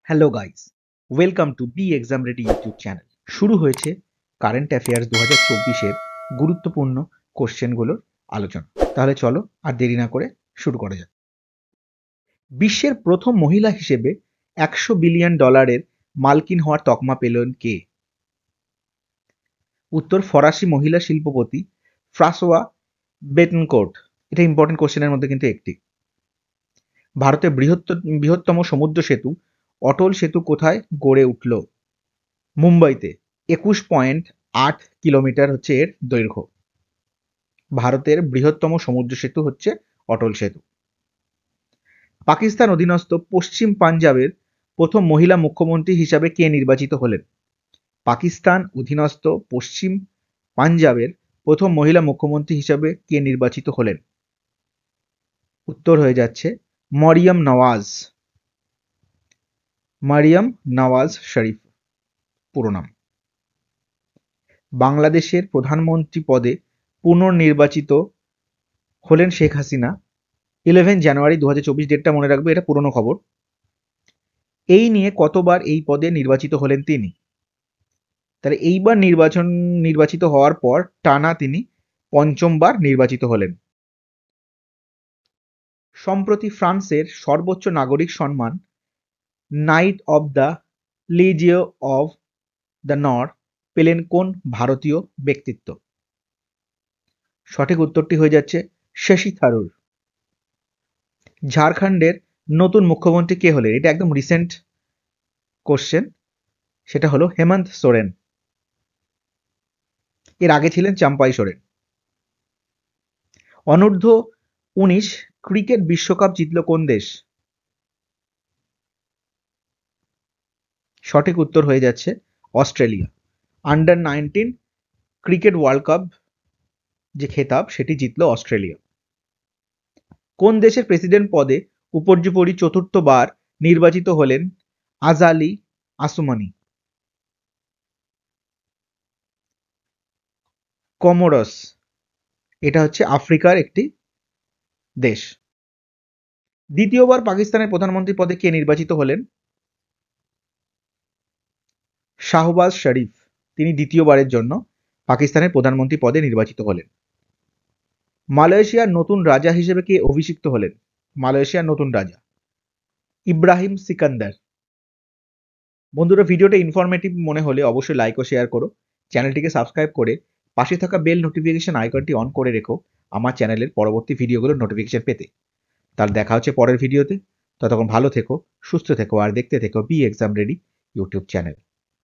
Hello guys, welcome to B exam ready YouTube channel. শুরু হয়েছে current affairs 2024-এর গুরুত্বপূর্ণ কোশ্চেনগুলোর আলোচনা। তাহলে চলো আর দেরি না করে শুরু করা যাক। বিশ্বের প্রথম মহিলা হিসেবে $100 বিলিয়ন মালকিন হওয়ার তকমা পেলেন কে? উত্তর ফরাসি মহিলা শিল্পপতি ফ্রাঁসোয়া বেটনকোর্ট। এটা ইম্পর্টেন্ট কোশ্চেনের মধ্যে কিন্তু একটি। ভারতের বৃহত্তম সমুদ্র সেতু অটল সেতু কোথায় গড়ে উঠল? মুম্বাইতে। 21.8 কিলোমিটার হচ্ছে এর দৈর্ঘ্য। ভারতের বৃহত্তম সমুদ্র সেতু হচ্ছে অটল সেতু। পাকিস্তান অধীনস্থ পশ্চিম পাঞ্জাবের প্রথম মহিলা মুখ্যমন্ত্রী হিসাবে কে নির্বাচিত হলেন? পাকিস্তান অধীনস্থ পশ্চিম পাঞ্জাবের প্রথম মহিলা মুখ্যমন্ত্রী হিসাবে কে নির্বাচিত হলেন? উত্তর হয়ে যাচ্ছে মরিয়ম নওয়াজ। মরিয়ম নওয়াজ শরীফ পুরো নাম। বাংলাদেশের প্রধানমন্ত্রী পদে পুনর্নির্বাচিত হলেন শেখ হাসিনা 11 জানুয়ারি 2024। ডেটটা মনে রাখবে, এটা পুরনো খবর। এই নিয়ে কতবার এই পদে নির্বাচিত হলেন তিনি? তাহলে এইবার নির্বাচিত হওয়ার পর টানা তিনি পঞ্চমবার নির্বাচিত হলেন। সম্প্রতি ফ্রান্সের সর্বোচ্চ নাগরিক সম্মান knight of the Legion of the Honour পেলেন কোন ভারতীয় ব্যক্তিত্ব? সঠিক উত্তরটি হয়ে যাচ্ছে শশী থারুর। ঝাড়খণ্ডের নতুন মুখ্যমন্ত্রী কে হলেন? এটা একদম রিসেন্ট কোশ্চেন। সেটা হলো হেমন্ত সোরেন। এর আগে ছিলেন চাম্পাই সোরেন। অনূর্ধ্ব 19 ক্রিকেট বিশ্বকাপ জিতল কোন দেশ? সঠিক উত্তর হয়ে যাচ্ছে Australia. Under 19 cricket world cup যে খেতাব সেটি জিতল অস্ট্রেলিয়া। কোন দেশের প্রেসিডেন্ট পদে উপর্যুপরি চতুর্থবার নির্বাচিত হলেন আজালি আসুমানি? কমোরস। এটা হচ্ছে আফ্রিকার একটি দেশ। দ্বিতীয়বার পাকিস্তানের প্রধানমন্ত্রী পদে কে নির্বাচিত হলেন? শাহবাজ শরীফ। তিনি দ্বিতীয়বারের জন্য পাকিস্তানের প্রধানমন্ত্রী পদে নির্বাচিত হলেন। মালয়েশিয়ার নতুন রাজা হিসেবে কে অভিষিক্ত হলেন? মালয়েশিয়ার নতুন রাজা ইব্রাহিম সিকান্দার। বন্ধুরা, ভিডিওটা ইনফরমেটিভ মনে হলে অবশ্যই লাইক ও শেয়ার করো। চ্যানেলটিকে সাবস্ক্রাইব করে পাশে থাকা বেল নোটিফিকেশন আইকনটি অন করে রেখো আমার চ্যানেলের পরবর্তী ভিডিওগুলোর নোটিফিকেশন পেতে। তার দেখা হচ্ছে পরের ভিডিওতে। ততক্ষণ ভালো থেকো, সুস্থ থেকো আর দেখতে থেকো B exam ready YouTube channel.